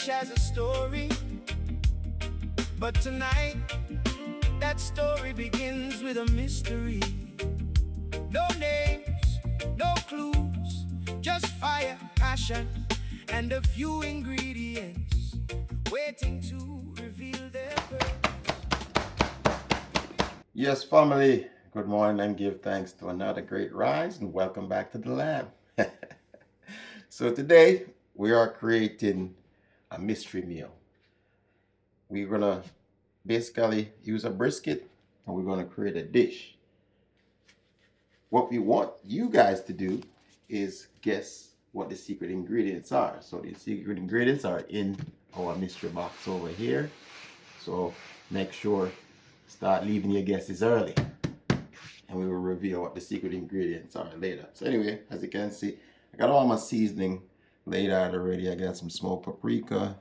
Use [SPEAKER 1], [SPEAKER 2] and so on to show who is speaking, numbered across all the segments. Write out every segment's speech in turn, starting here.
[SPEAKER 1] dish has a story, but tonight that story begins with a mystery. No names, no clues, just fire, passion, and a few ingredients waiting to reveal their purpose.
[SPEAKER 2] Yes, family, good morning and give thanks to another great rise and welcome back to the lab. So today we are creating a mystery meal. We're gonna basically use a brisket and we're gonna create a dish. What we want you guys to do is guess what the secret ingredients are. So the secret ingredients are in our mystery box over here. So make sure start leaving your guesses early and we will reveal what the secret ingredients are later. So anyway, as you can see, I got all my seasoning laid out already. I got some smoked paprika,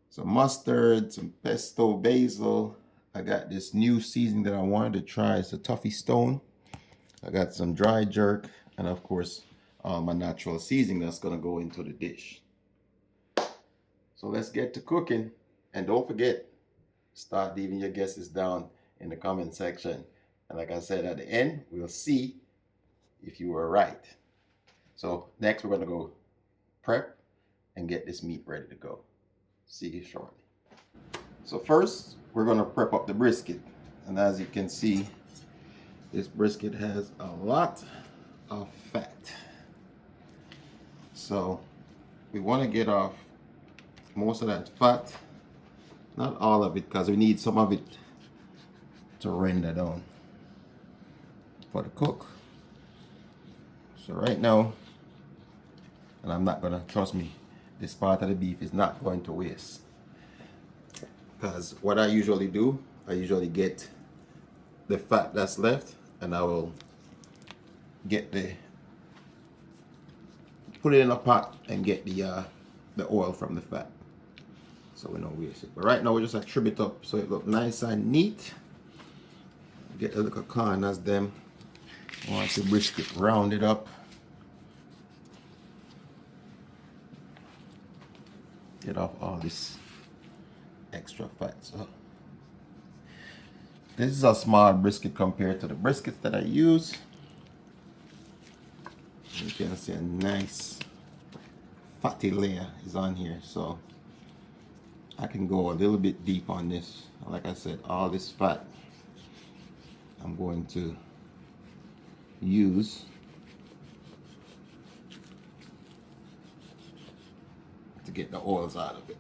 [SPEAKER 2] some mustard, some pesto basil. I got this new seasoning that I wanted to try. It's a toffee stone. I got some dry jerk and of course my natural seasoning that's gonna go into the dish. So let's get to cooking, and don't forget, start leaving your guesses down in the comment section. And like I said, at the end, we'll see if you were right. So next we're gonna go prep and get this meat ready to go. See you shortly. So first, we're gonna prep up the brisket. And as you can see, this brisket has a lot of fat. So we wanna get off most of that fat. Not all of it, because we need some of it to render down for the cook. So right now, and I'm not gonna, trust me, this part of the beef is not going to waste. Because what I usually do, I usually get the fat that's left and I will get put it in a pot and get the oil from the fat. So we don't waste it. But right now we just trim it up so it look nice and neat. Get a little corners them. Once the brisket rounded up. Get off all this extra fat. So this is a small brisket compared to the briskets that I use. You can see a nice fatty layer is on here, so I can go a little bit deep on this. Like I said, all this fat I'm going to use to get the oils out of it.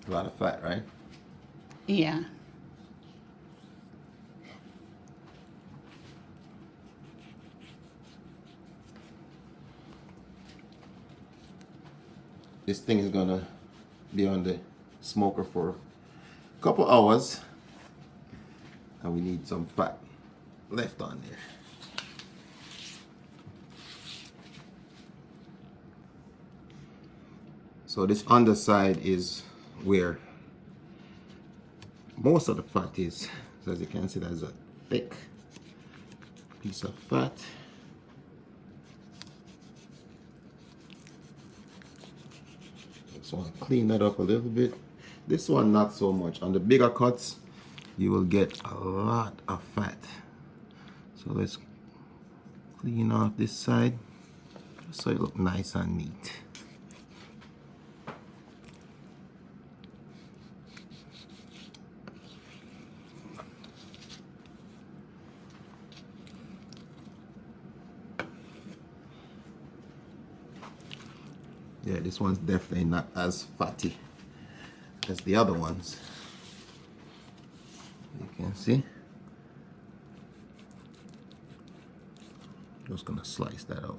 [SPEAKER 2] A lot of fat, right?
[SPEAKER 3] Yeah.
[SPEAKER 2] This thing is gonna be on the smoker for a couple hours, and we need some fat left on there. So this underside is where most of the fat is. So as you can see, there's a thick piece of fat. So I'll clean that up a little bit. This one not so much. On the bigger cuts you will get a lot of fat. So let's clean off this side so it look nice and neat. Yeah, this one's definitely not as fatty as the other ones. You can see. Just gonna slice that out.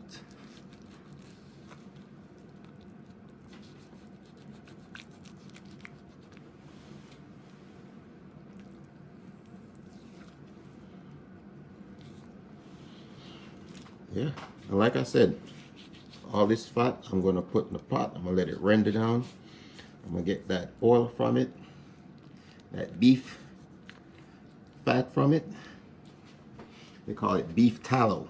[SPEAKER 2] Yeah, and like I said, all this fat I'm gonna put in the pot. I'm gonna let it render down. I'm gonna get that oil from it, that beef fat from it, They call it beef tallow.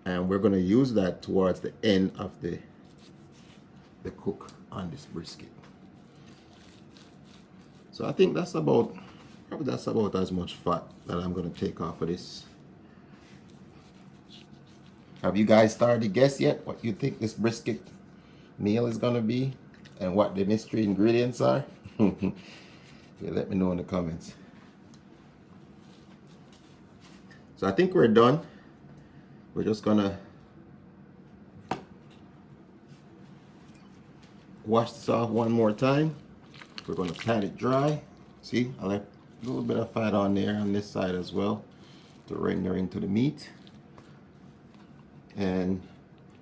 [SPEAKER 2] And we're going to use that towards the end of the cook on this brisket. So I think that's about as much fat that I'm going to take off of this. Have you guys started to guess yet what you think this brisket meal is going to be and what the mystery ingredients are? Yeah, let me know in the comments. So I think we're done. We're just gonna wash this off one more time. We're gonna pat it dry. See, I left a little bit of fat on there on this side as well to render into the meat. And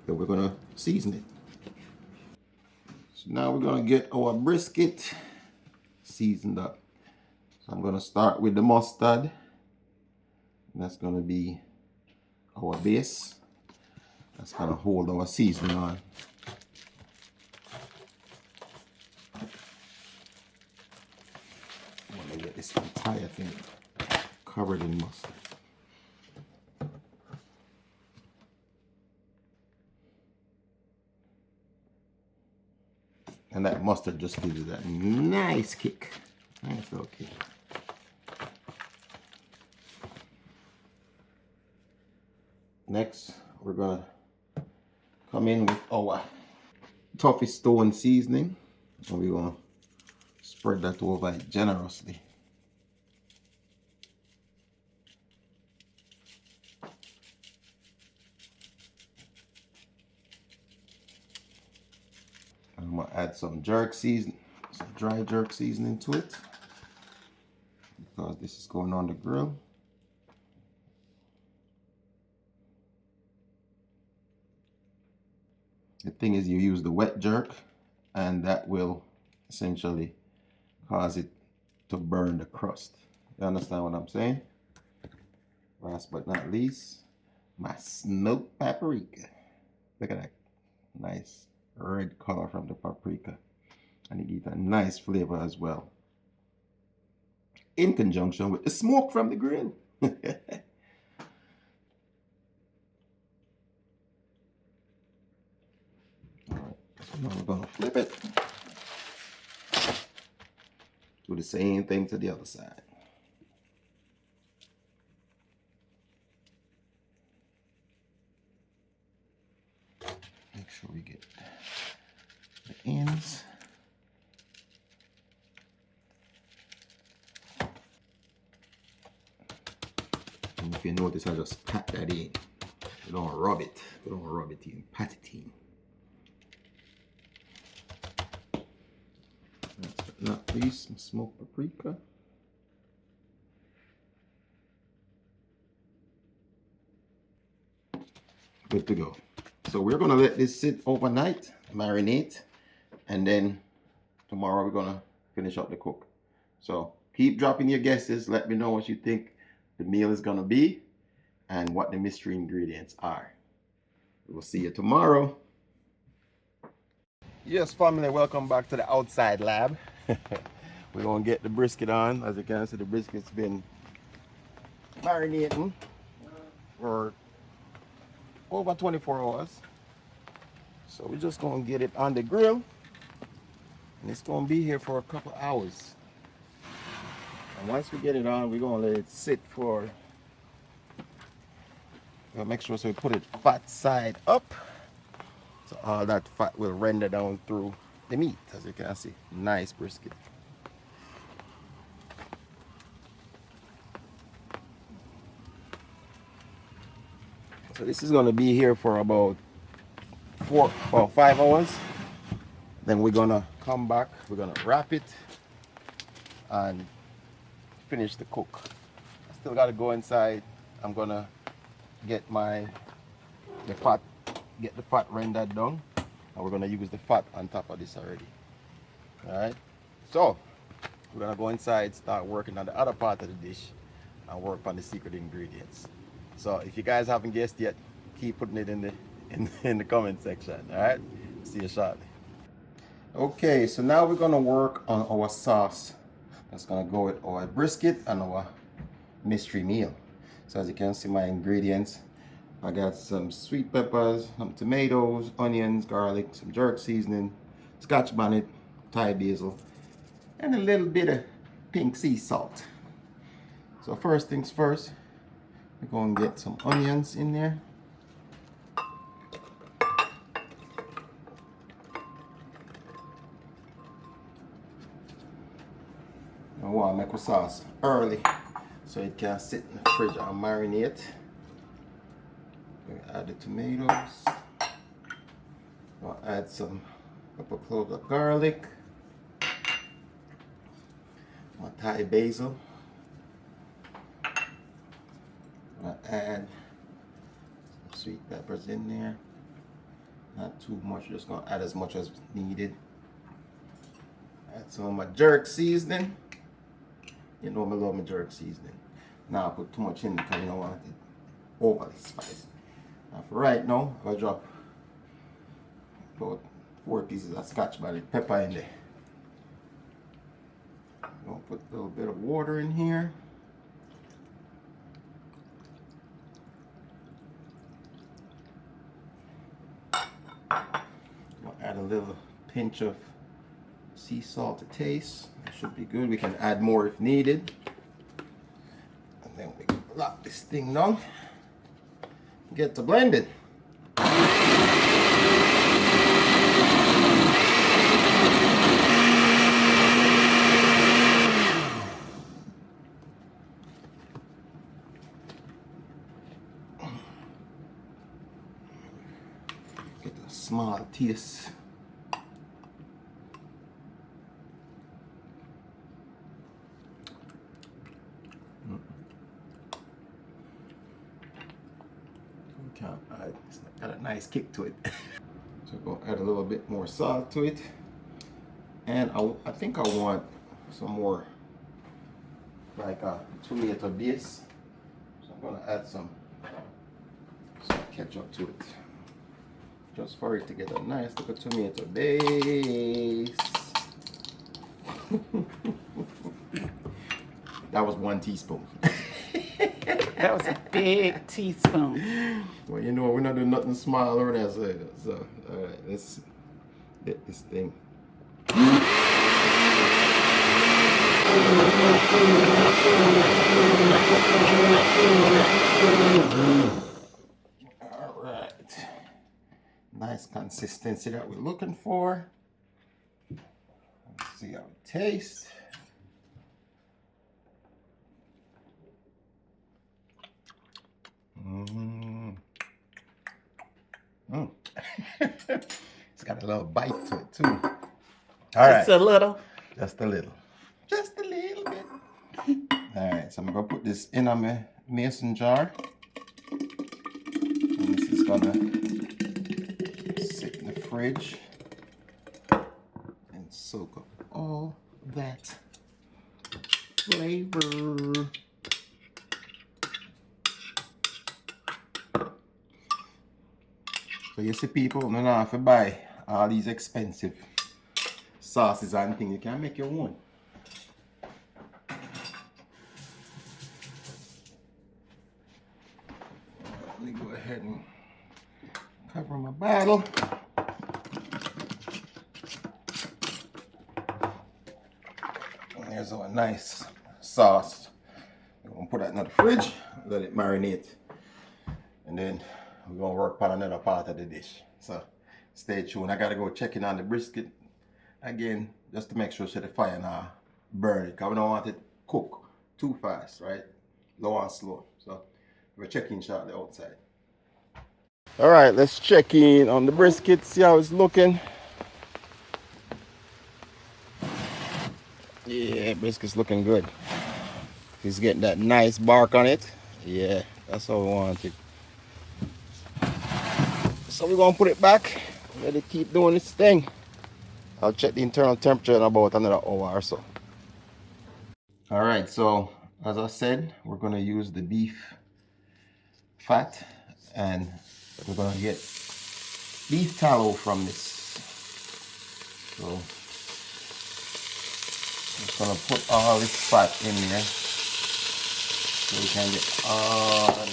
[SPEAKER 2] then we're gonna season it. So now we're gonna get our brisket seasoned up. So I'm gonna start with the mustard. That's gonna be our base. That's gonna hold our seasoning on. I'm gonna get this entire thing covered in mustard. And that mustard just gives it that nice kick. Nice little kick. Next, we're gonna come in with our toffee stone seasoning, and we're gonna spread that over it generously. I'm gonna add some jerk seasoning, some dry jerk seasoning to it, because this is going on the grill. The thing is, you use the wet jerk, and that will essentially cause it to burn the crust. You understand what I'm saying? Last but not least, my smoked paprika. Look at that nice red color from the paprika, and it gives a nice flavor as well, in conjunction with the smoke from the grill. Now we're gonna flip it. Do the same thing to the other side. Make sure we get the ends. And if you notice, I just pat that in. You don't rub it. You don't rub it in. Pat it in. Last but not least, some smoked paprika. Good to go. So we're gonna let this sit overnight, marinate, and then tomorrow we're gonna finish up the cook. So keep dropping your guesses. Let me know what you think the meal is gonna be and what the mystery ingredients are. We'll see you tomorrow. Yes, family, welcome back to the outside lab. We're gonna get the brisket on. As you can see, the brisket's been marinating for over 24 hours. So we're just gonna get it on the grill, and it's gonna be here for a couple hours. And once we get it on, we're gonna let it sit for, we'll make sure so we put it fat side up, so all that fat will render down through the meat. As you can see, nice brisket. So this is going to be here for about 5 hours. Then we're going to come back, we're going to wrap it and finish the cook. I still got to go inside. I'm going to get the fat rendered down, and we're going to use the fat on top of this already. All right, so we're going to go inside, start working on the other part of the dish and work on the secret ingredients. So if you guys haven't guessed yet, keep putting it in the comment section. All right, see you shortly. Okay, so now we're gonna work on our sauce that's gonna go with our brisket and our mystery meal. So as you can see, my ingredients, I got some sweet peppers, some tomatoes, onions, garlic, some jerk seasoning, scotch bonnet, Thai basil, and a little bit of pink sea salt. So first things first, we're going to get some onions in there. I want to make a sauce early so it can sit in the fridge and marinate. Add the tomatoes. I'll add some couple cloves of garlic. My Thai basil. I'll add some sweet peppers in there. Not too much, just gonna add as much as needed. Add some of my jerk seasoning. You know I love my jerk seasoning. Now I put too much in because you don't want it overly spicy. Now for right now, I'll drop about 4 pieces of scotch bonnet pepper in there. I'm gonna put a little bit of water in here. I'll add a little pinch of sea salt to taste. That should be good. We can add more if needed. And then we can lock this thing down. Get to blending. Get a small taste. It's got a nice kick to it. So I'm gonna add a little bit more salt to it, and I think I want some more like a tomato base. So I'm gonna add some ketchup to it, just for it to get a nice little tomato base. That was 1 teaspoon.
[SPEAKER 3] That was a big teaspoon.
[SPEAKER 2] Well, you know, we're not doing nothing small or that. So all right, let's get this thing. All right. Nice consistency that we're looking for. Let's see how it tastes. It's got a little bite to it too. All
[SPEAKER 3] Just
[SPEAKER 2] right.
[SPEAKER 3] a little.
[SPEAKER 2] Just a little. Just a little bit. All right, so I'm gonna put this in a mason jar. And this is gonna sit in the fridge and soak up all that flavor. So you see, people, you don't have to buy all these expensive sauces and things. You can make your own. Let me go ahead and cover my bottle. And there's a nice sauce. I'm gonna put that in the fridge, let it marinate, and then we're gonna work on another part of the dish. So stay tuned. I gotta go check in on the brisket again, just to make sure the fire not burn it, because we don't want it cook too fast, right? Low and slow. So we're checking shortly outside. All right, let's check in on the brisket, see how it's looking. Yeah, brisket's looking good. He's getting that nice bark on it. Yeah, that's how we want it. So we're gonna put it back, let it keep doing its thing. I'll check the internal temperature in about another hour or so. All right, so as I said, we're gonna use the beef fat, and we're gonna get beef tallow from this. So I'm just gonna put all this fat in there. so we can get all the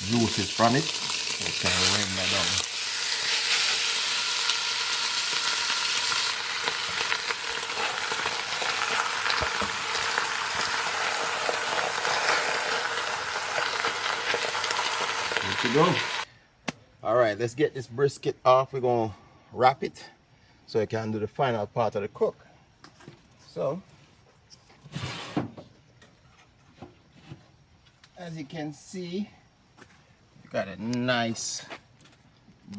[SPEAKER 2] juices from it. So we can ring that down. Good to go. All right, let's get this brisket off. We're gonna wrap it so I can do the final part of the cook. So, as you can see, got a nice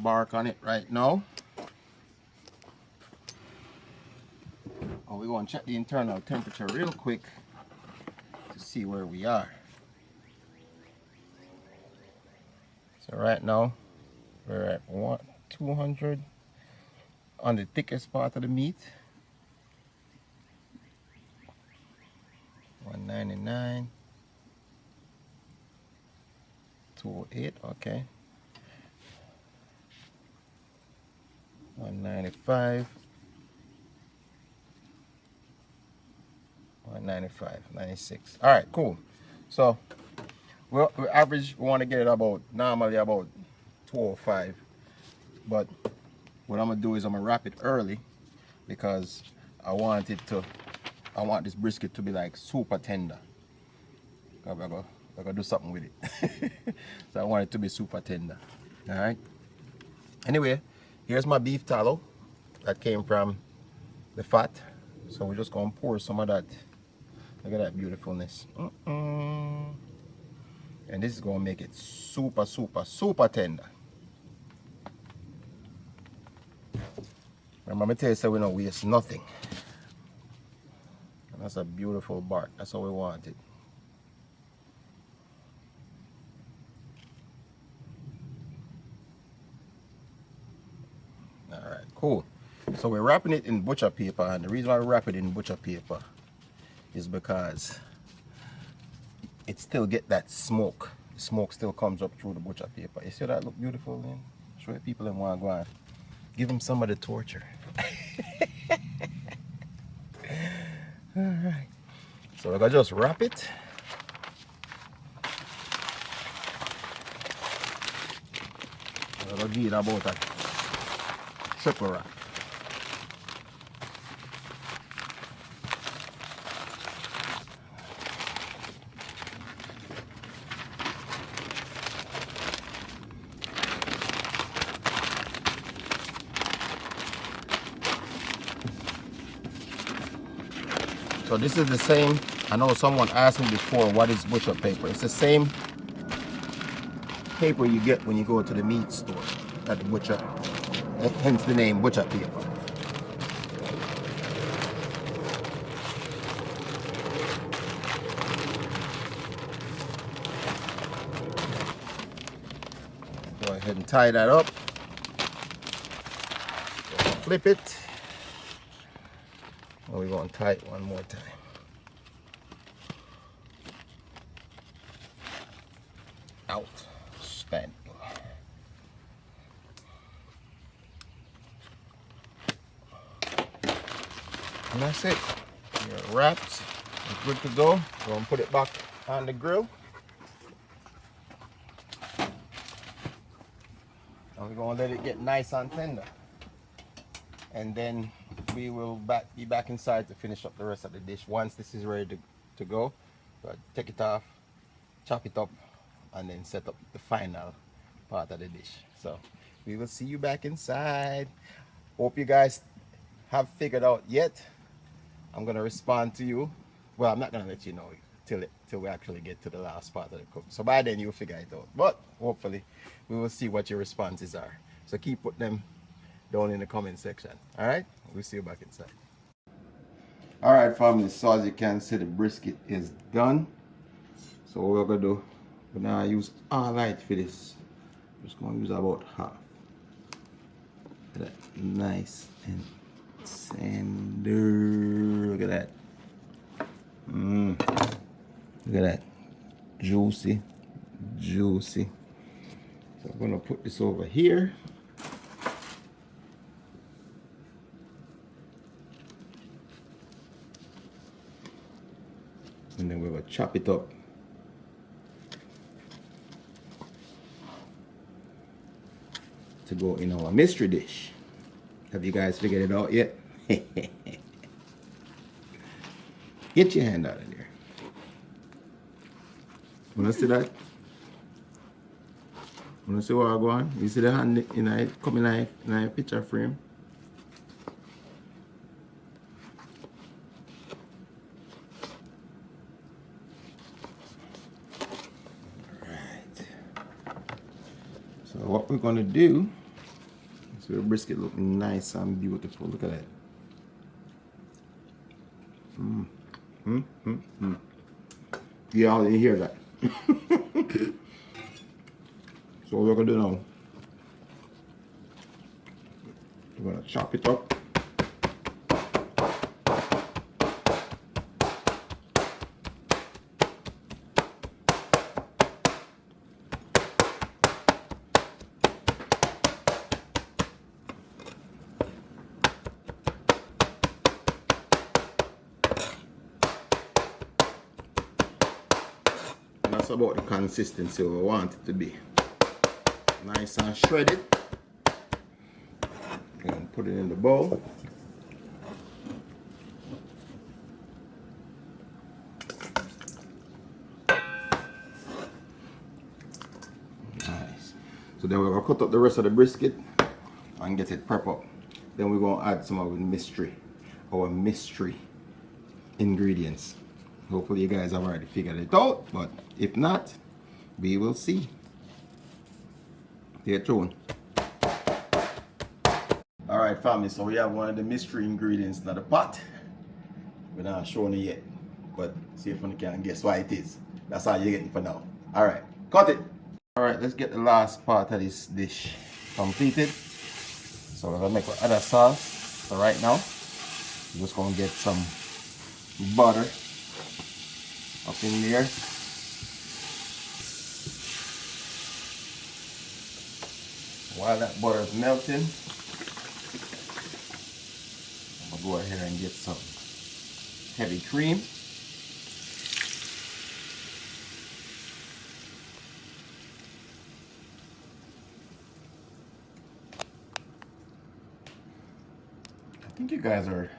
[SPEAKER 2] bark on it right now. Oh, we're going to check the internal temperature real quick to see where we are. So right now we're at 200 on the thickest part of the meat. 199, 208, okay. 195, 195, 96. All right, cool. So we average, we want to get it about, normally about 205. But what I'm gonna do is I'm gonna wrap it early because I want this brisket to be like super tender. I'm gonna do something with it. So I want it to be super tender. All right. Anyway, here's my beef tallow that came from the fat. So we're just gonna pour some of that. Look at that beautifulness. And this is gonna make it super, super, super tender. Remember, I tell you, so we don't waste nothing. And that's a beautiful bark. That's how we want it. All right, cool. So we're wrapping it in butcher paper, and the reason why we wrap it in butcher paper is because it still get that smoke. The smoke still comes up through the butcher paper. You see that look beautiful, man? Show the people in want to go and give them some of the torture. All right. So we're gonna just wrap it. We're gonna give it about a triple wrap. So this is the same, I know someone asked me before, what is butcher paper? It's the same paper you get when you go to the meat store at the butcher, hence the name butcher paper. Go ahead and tie that up. Flip it. And we're going to tie it one more time. Outstanding. And that's it. You're wrapped. It's good to go. We're going to put it back on the grill. And we're going to let it get nice and tender. And then we will be back inside to finish up the rest of the dish. Once this is ready to go, take it off, chop it up, and then set up the final part of the dish. So we will see you back inside. Hope you guys have figured out yet. I'm gonna respond to you. Well, I'm not gonna let you know till we actually get to the last part of the cook. So by then you'll figure it out. But hopefully we will see what your responses are. So keep putting them down in the comment section. All right, we'll see you back inside. All right, family, so as you can see, the brisket is done. So what we're gonna do, we're gonna use all light for this. Just gonna use about half. Look at that, nice and tender. Look at that. Look at that, juicy, juicy. So I'm gonna put this over here. And then we're gonna chop it up to go in our mystery dish. Have you guys figured it out yet? Get your hand out of there. Wanna see that? Wanna see what I go on? You see the hand in a coming in a picture frame? Alright. So what we're gonna do, so the brisket looking nice and beautiful. Look at that. Y'all didn't hear that. So what we're gonna do now, we're gonna chop it up. That's about the consistency we want it to be. Nice and shredded. And put it in the bowl. Nice. So then we're gonna cut up the rest of the brisket and get it prepped up. Then we're gonna add some of our mystery ingredients. Hopefully you guys have already figured it out, but if not, we will see. Stay tuned. Alright family, so we have one of the mystery ingredients in the pot. We're not showing it yet, but see if one can guess why it is. That's all you're getting for now. Alright, cut it! Alright, let's get the last part of this dish completed. So we're gonna make other sauce. So right now, we're just gonna get some butter up in there. While that butter is melting, I'm gonna go ahead and get some heavy cream. I think you guys are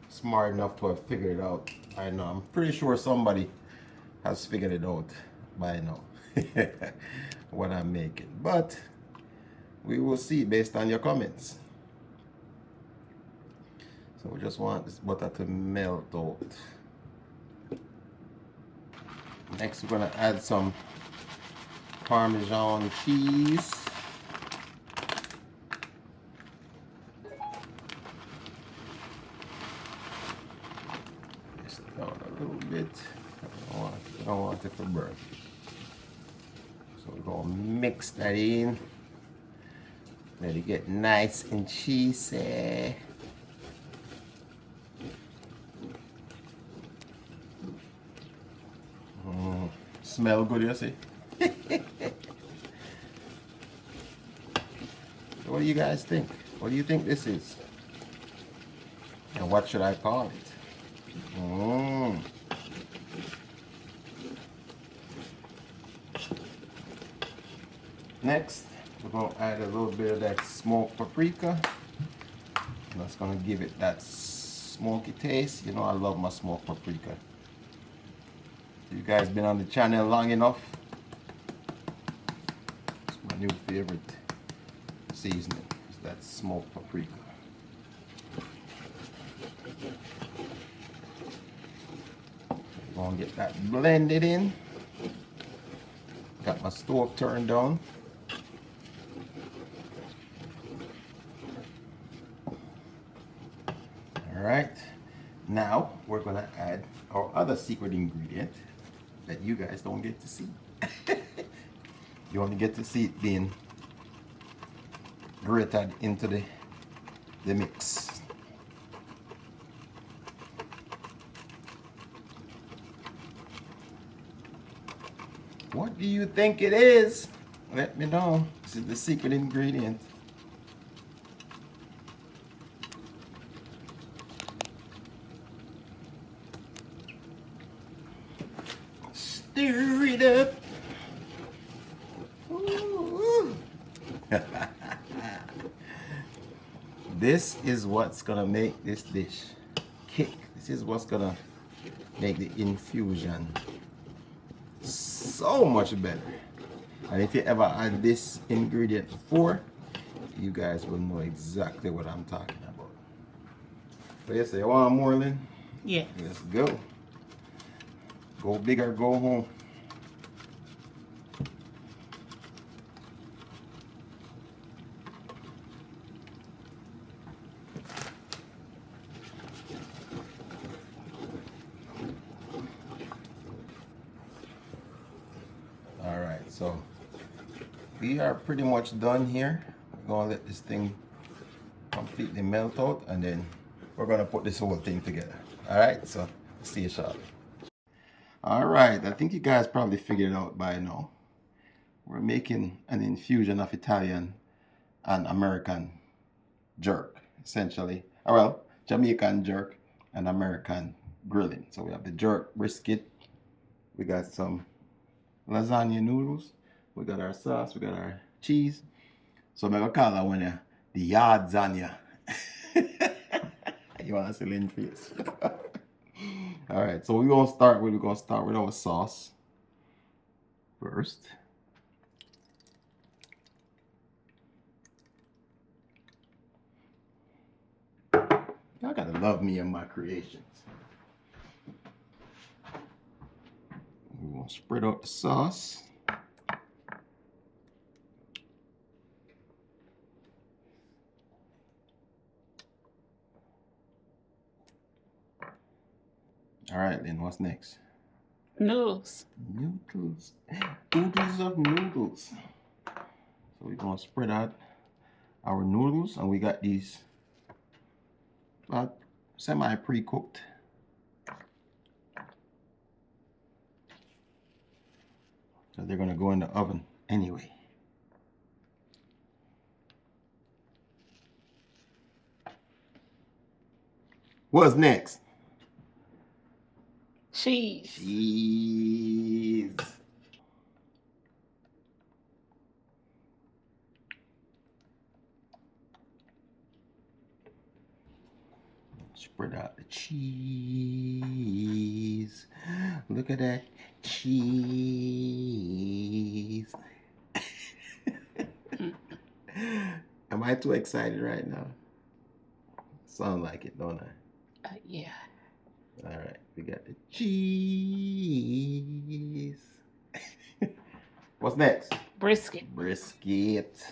[SPEAKER 2] smart enough to have figured it out. I know, I'm pretty sure somebody has figured it out by now what I'm making, but we will see based on your comments. So we just want this butter to melt out. Next we're gonna add some Parmesan cheese. Just down a little bit. I don't want it to burn. So we're gonna mix that in. Let it get nice and cheesy. Smell good, you see? What do you guys think? What do you think this is? And what should I call it? Next, we're going to add a little bit of that smoked paprika. That's going to give it that smoky taste. You know I love my smoked paprika. You guys been on the channel long enough. It's my new favorite seasoning. Is that smoked paprika. I'm going to get that blended in. Got my stove turned on. Alright, now we're gonna add our other secret ingredient that you guys don't get to see. You only get to see it being grated into the mix. What do you think it is? Let me know. This is the secret ingredient. Stir it up. Ooh. This is what's gonna make this dish kick. This is what's gonna make the infusion so much better. And if you ever had this ingredient before, you guys will know exactly what I'm talking about. So you say, you want more, Lynn?
[SPEAKER 3] Yeah.
[SPEAKER 2] Let's go. Go big or go home. All right, so we are pretty much done here. We're gonna let this thing completely melt out, and then we're gonna put this whole thing together. All right, so see you shortly. All right, I think you guys probably figured it out by now. We're making an infusion of Italian and American jerk, essentially. Well, Jamaican jerk and American grilling. So we have the jerk brisket. We got some lasagna noodles. We got our sauce. We got our cheese. So I'm gonna call that one the Yardsagna. You want to see Lynn face? All right. So we're gonna start with our sauce first. Y'all gotta love me and my creations. We're gonna spread out the sauce. All right, then what's next?
[SPEAKER 3] Noodles.
[SPEAKER 2] Noodles. Noodles of noodles. So we're gonna spread out our noodles, and we got these semi pre-cooked. So they're gonna go in the oven anyway. What's next?
[SPEAKER 3] Cheese.
[SPEAKER 2] Cheese. Spread out the cheese. Look at that cheese. Am I too excited right now? Sound like it, don't I?
[SPEAKER 3] Yeah.
[SPEAKER 2] All right, we got the cheese. What's next?
[SPEAKER 3] Brisket.
[SPEAKER 2] Brisket.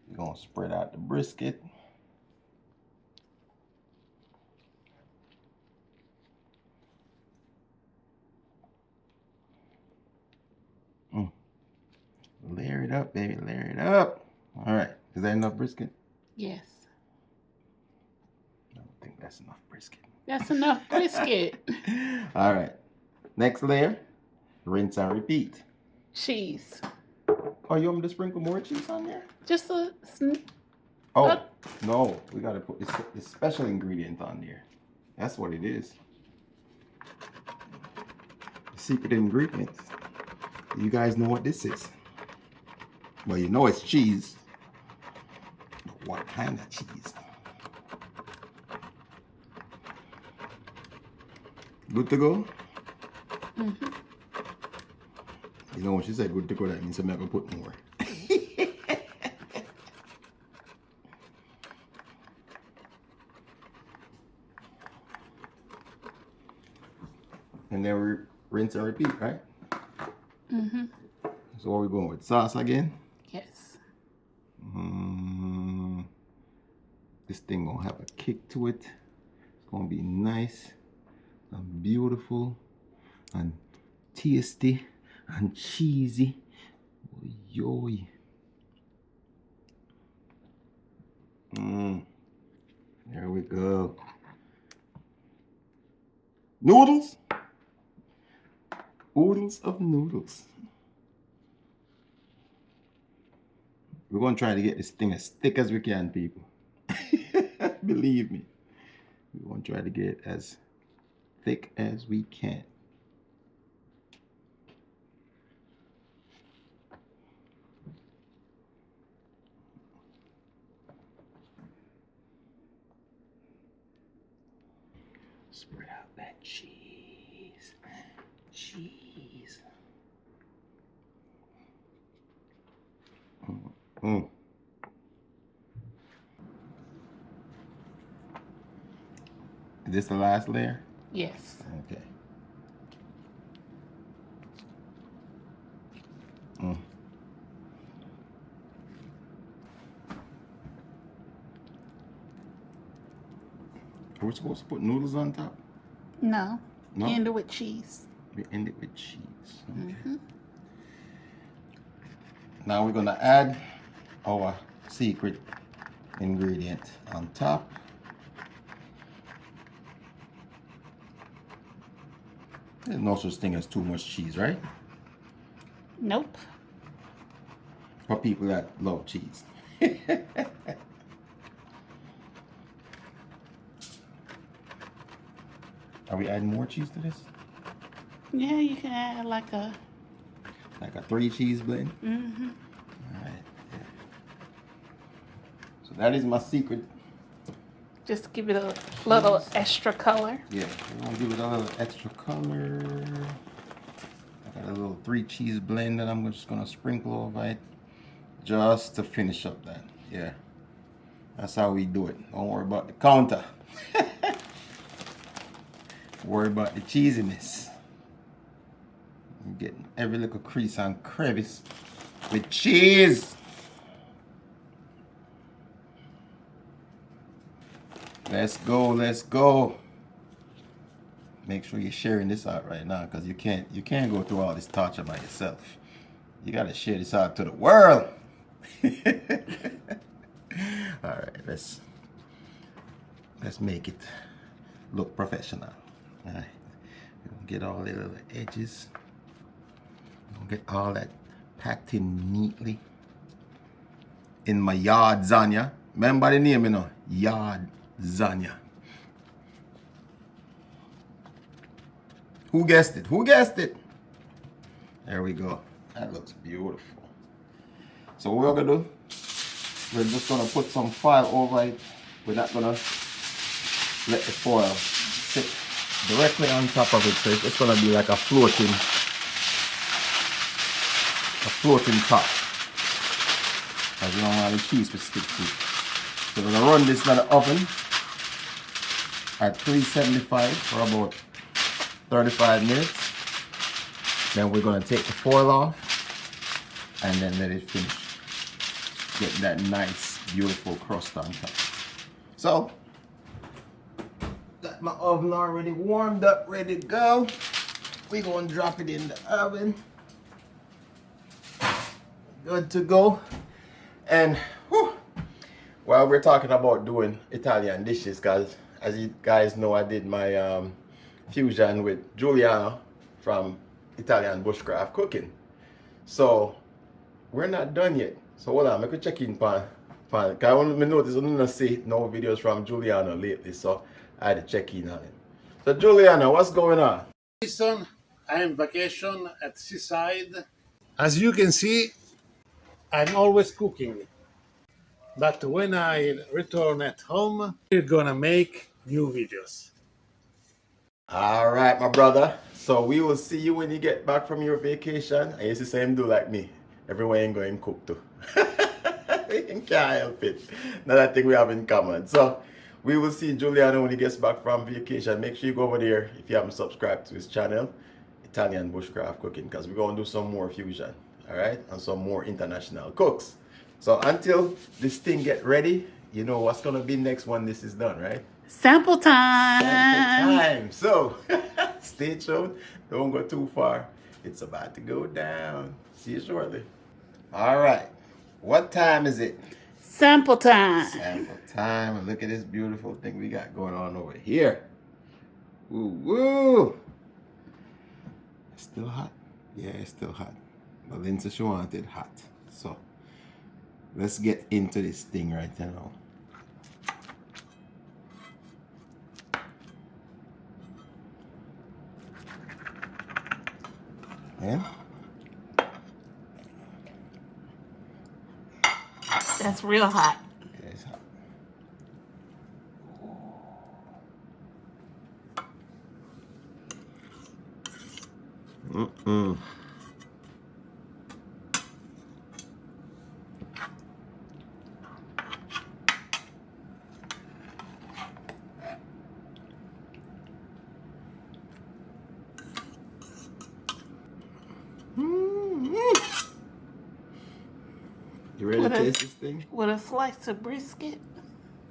[SPEAKER 2] We're gonna spread out the brisket. Layer it up, baby, layer it up. All right, is that enough brisket?
[SPEAKER 3] Yes.
[SPEAKER 2] I don't think that's enough brisket.
[SPEAKER 3] That's enough brisket.
[SPEAKER 2] All right, next layer, rinse and repeat.
[SPEAKER 3] Cheese.
[SPEAKER 2] Oh, you want me to sprinkle more cheese on there?
[SPEAKER 3] Just a
[SPEAKER 2] Oh, no, we gotta put this special ingredient on there. That's what it is. The secret ingredient. You guys know what this is. Well, you know it's cheese. But what kind of cheese? Good to go?
[SPEAKER 3] Mm-hmm.
[SPEAKER 2] You know when she said good to go, that means I'm not gonna put more. And then we rinse and repeat, right?
[SPEAKER 3] Mm-hmm.
[SPEAKER 2] So what are we going with? Sauce again?
[SPEAKER 3] Yes.
[SPEAKER 2] This thing gonna have a kick to it. It's gonna be nice and beautiful and tasty and cheesy. Yo. There we go. Noodles. Oodles of noodles. We're gonna try to get this thing as thick as we can, people. Believe me. We're gonna try to get it as thick as we can. Cheese. Cheese. Mm. Is this the last layer?
[SPEAKER 3] Yes.
[SPEAKER 2] Okay. Mm. Are we supposed to put noodles on top?
[SPEAKER 3] No.
[SPEAKER 2] No?
[SPEAKER 3] End it with cheese.
[SPEAKER 2] We end it with cheese. Okay. Now we're gonna add our secret ingredient on top. There's no such thing as too much cheese, right?
[SPEAKER 3] Nope.
[SPEAKER 2] For people that love cheese. Are we adding more cheese to this?
[SPEAKER 3] Yeah, you can add like a...
[SPEAKER 2] Like a 3 cheese blend?
[SPEAKER 3] Mm-hmm.
[SPEAKER 2] Alright. Yeah. So that is my secret.
[SPEAKER 3] Just give it a little extra color.
[SPEAKER 2] Yeah, we're gonna give it a little extra color. I got a little 3 cheese blend that I'm just gonna sprinkle over it. Just to finish up that. Yeah. That's how we do it. Don't worry about the counter. Worry about the cheesiness. I'm getting every little crease and crevice with cheese. Let's go, let's go. Make sure you're sharing this out right now, because you can't go through all this torture by yourself. You gotta share this out to the world. Alright, let's make it look professional. Alright. Get all the little edges. Get all that packed in neatly. In my Yardsagna. Remember the name, you know? Yardsagna. Who guessed it? Who guessed it? There we go. That looks beautiful. So what we're gonna do, we're just gonna put some foil over it. We're not gonna let the foil sit directly on top of it. So it's gonna be like a floating top. Because you don't want the cheese to stick to it. So we're gonna run this in the oven at 375 for about 35 minutes. Then we're gonna take the foil off and then let it finish. Get that nice, beautiful crust on top. So, got my oven already warmed up, ready to go. We're gonna drop it in the oven. Good to go. And whew, while we're talking about doing Italian dishes, because as you guys know, I did my fusion with Giuliano from Italian Bushcraft Cooking. So we're not done yet. So hold on, I could check in because I want to notice I didn't see no videos from Giuliano lately, so I had to check in on it. So Giuliano, what's going on?
[SPEAKER 4] Listen, I am vacation at seaside. As you can see, I'm always cooking. But when I return at home, we're gonna make new videos.
[SPEAKER 2] All right, my brother. So we will see you when you get back from your vacation. I used to say him do like me. Everywhere ain't going cook too. We can't help it. Another thing we have in common. So we will see Giuliano when he gets back from vacation. Make sure you go over there if you haven't subscribed to his channel, Italian Bushcraft Cooking, because we're going to do some more fusion, all right, and some more international cooks. So until this thing get ready, you know what's going to be next when this is done, right?
[SPEAKER 3] Sample time.
[SPEAKER 2] Sample time. So stay tuned. Don't go too far. It's about to go down. See you shortly. All right. What time is it?
[SPEAKER 3] Sample time.
[SPEAKER 2] Sample time. And look at this beautiful thing we got going on over here. Woo woo. It's still hot. Yeah, it's still hot. But Lindsay, she wanted hot. So let's get into this thing right now. Yeah.
[SPEAKER 3] That's real hot.
[SPEAKER 2] Yeah, it's hot. You ready to taste this thing?
[SPEAKER 3] With a slice of brisket.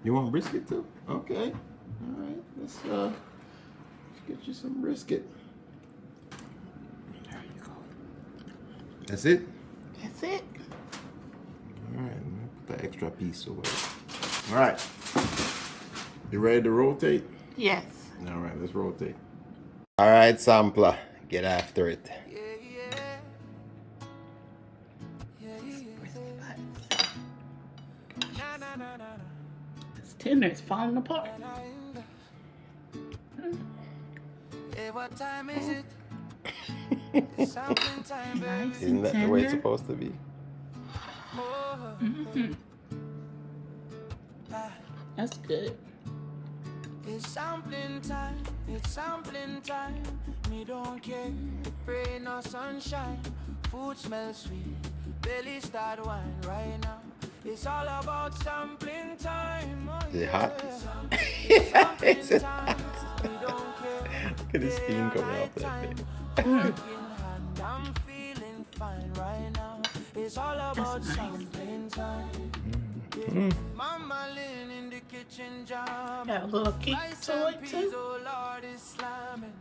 [SPEAKER 2] You want brisket too? Okay. All right. Let's get you some brisket. There you go. That's it?
[SPEAKER 3] That's it.
[SPEAKER 2] All right. Let me put that extra piece away. All right. You ready to rotate?
[SPEAKER 3] Yes.
[SPEAKER 2] All right. Let's rotate. All right, sampler. Get after it.
[SPEAKER 3] It's tender. It's falling apart.
[SPEAKER 1] Hey, what time is it? It's something time, baby.
[SPEAKER 3] Nice
[SPEAKER 2] Isn't
[SPEAKER 3] and
[SPEAKER 2] that the way it's
[SPEAKER 3] tender.
[SPEAKER 2] supposed to be?
[SPEAKER 3] That's good.
[SPEAKER 1] It's sampling time, it's sampling time. Me don't care, rain or sunshine. Food smells sweet, belly start wine right now. It's all about sampling time. Oh,
[SPEAKER 2] Is it hot?
[SPEAKER 1] Sampling
[SPEAKER 2] Is it
[SPEAKER 1] time, we don't care.
[SPEAKER 2] Look at the steam coming off that thing.
[SPEAKER 1] I'm feeling fine right now. It's all about sampling time. Mama laying in the kitchen jam.
[SPEAKER 3] Got a little kick
[SPEAKER 1] Rice
[SPEAKER 3] to
[SPEAKER 1] and
[SPEAKER 3] it
[SPEAKER 1] peas,
[SPEAKER 3] too.
[SPEAKER 1] oh Lord, is slamming.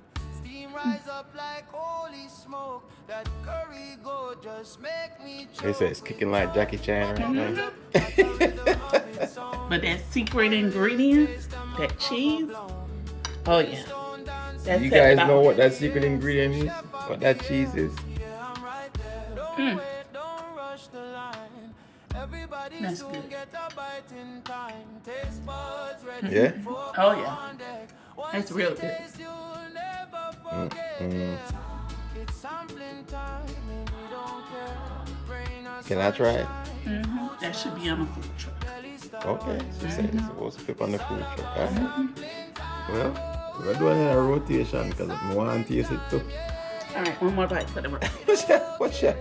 [SPEAKER 1] Steam rise up like holy smoke. That curry go just make me choke.
[SPEAKER 2] They say it's kicking like Jackie Chan right now.
[SPEAKER 3] But that secret ingredient, that cheese. Oh yeah. That's
[SPEAKER 2] You
[SPEAKER 3] that
[SPEAKER 2] guys
[SPEAKER 3] about-
[SPEAKER 2] know what that secret ingredient is? What that cheese is?
[SPEAKER 1] Don't rush the line. Everybody
[SPEAKER 3] That's
[SPEAKER 1] soon
[SPEAKER 3] good.
[SPEAKER 1] get a bite in time. Taste buds ready
[SPEAKER 2] Yeah?
[SPEAKER 1] for
[SPEAKER 3] Oh, yeah.
[SPEAKER 1] on deck.
[SPEAKER 3] That's
[SPEAKER 1] Once
[SPEAKER 3] real
[SPEAKER 1] you
[SPEAKER 3] good.
[SPEAKER 1] taste, you'll never forget it. It's sampling time and we don't care. Rain or
[SPEAKER 2] Can I try it?
[SPEAKER 1] sunshine.
[SPEAKER 3] That should be on a food truck.
[SPEAKER 1] Belly start
[SPEAKER 2] Okay. She said it's supposed to flip on the food truck. Alright.
[SPEAKER 1] sampling time.
[SPEAKER 2] Well, we're doing a rotation because I want to taste it too.
[SPEAKER 3] All right, one more bite for the rest.
[SPEAKER 2] Watch out.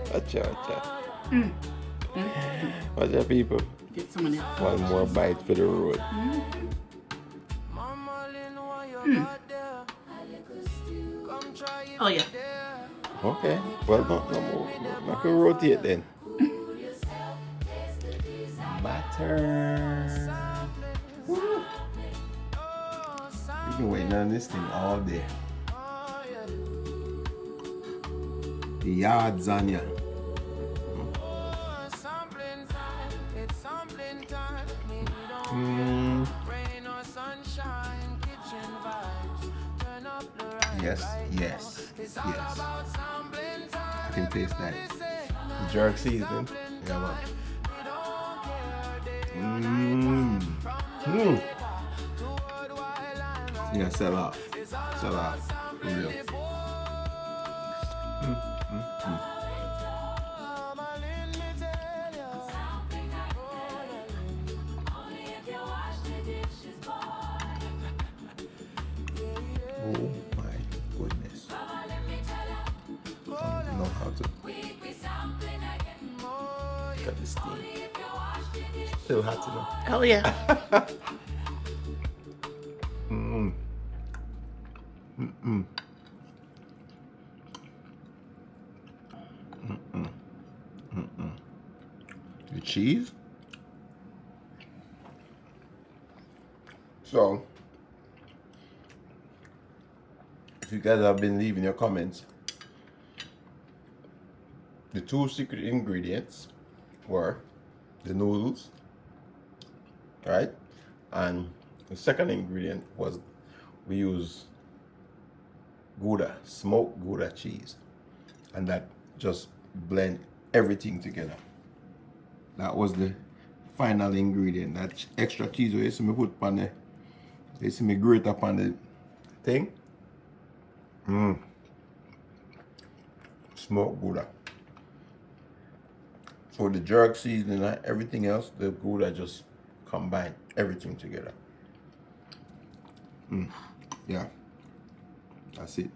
[SPEAKER 2] Watch out, people.
[SPEAKER 3] Get some of that.
[SPEAKER 2] One more bite for the road.
[SPEAKER 1] Mama, Lynn, why you got there? Come try it
[SPEAKER 3] Oh yeah.
[SPEAKER 1] there.
[SPEAKER 2] Okay. Well, no more. I can rotate then. My turn. Woo. We've been waiting on this thing all day. The Yardsagna.
[SPEAKER 1] Sampling time, it's sampling time. Maybe don't rain or sunshine, kitchen vibes. Turn up the right
[SPEAKER 2] Yes.
[SPEAKER 1] It's all about sampling time.
[SPEAKER 2] I can taste that. The jerk seasoning. Yeah, man. Yeah, sell off. For real. Oh my goodness. I don't even know how to. Got the steam. Still hot to know.
[SPEAKER 3] Oh yeah.
[SPEAKER 2] The cheese. So, if you guys have been leaving your comments, the two secret ingredients were the noodles, right? And the second ingredient was we use Gouda, smoked Gouda cheese, and that just blend everything together. That was the final ingredient. That extra cheese you see me put on the, you see me grate up on the thing. Smoked Gouda. So the jerk seasoning and everything else, the Gouda just combine everything together. Yeah, that's it.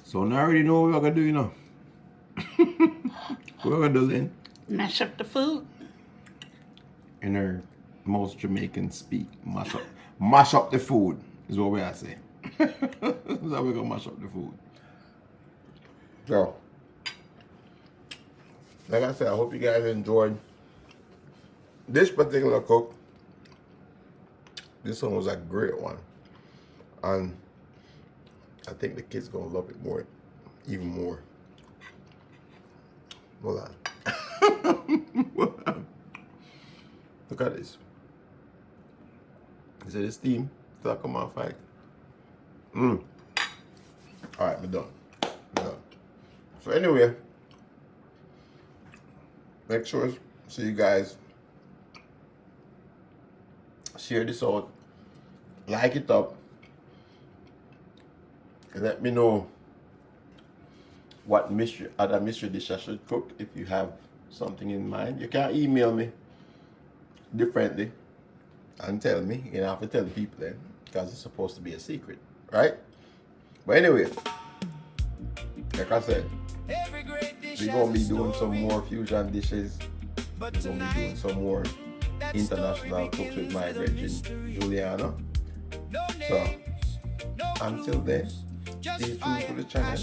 [SPEAKER 2] So now I already know what we're gonna do, you know. What we're gonna do then?
[SPEAKER 3] Mash up the food.
[SPEAKER 2] In her most Jamaican speak, mash up the food is what we are saying. That's how we're gonna mash up the food. So, like I said, I hope you guys enjoyed this particular cook. This one was a great one, and I think the kids gonna love it more, even more. Hold on. Look at this. Is it a steam? Still come off like. Alright, we're done. So anyway, make sure so you guys share this out, like it up, and let me know what other mystery dish I should cook. If you have something in mind, you can email me differently and tell me. You don't have to tell the people then, because it's supposed to be a secret, right? But anyway, like I said, we're gonna be doing some more fusion dishes. We're gonna be doing some more international cooks with my virgin Juliana. So until then, stay tuned for the channel.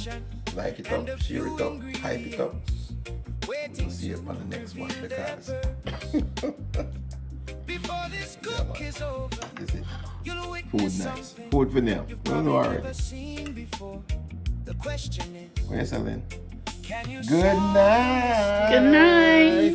[SPEAKER 2] Like it up, share it up, hype it up. We'll see you on the next one because this is food nice. Food for now. We don't know already. Where's Ellen? Good night.
[SPEAKER 3] Good night.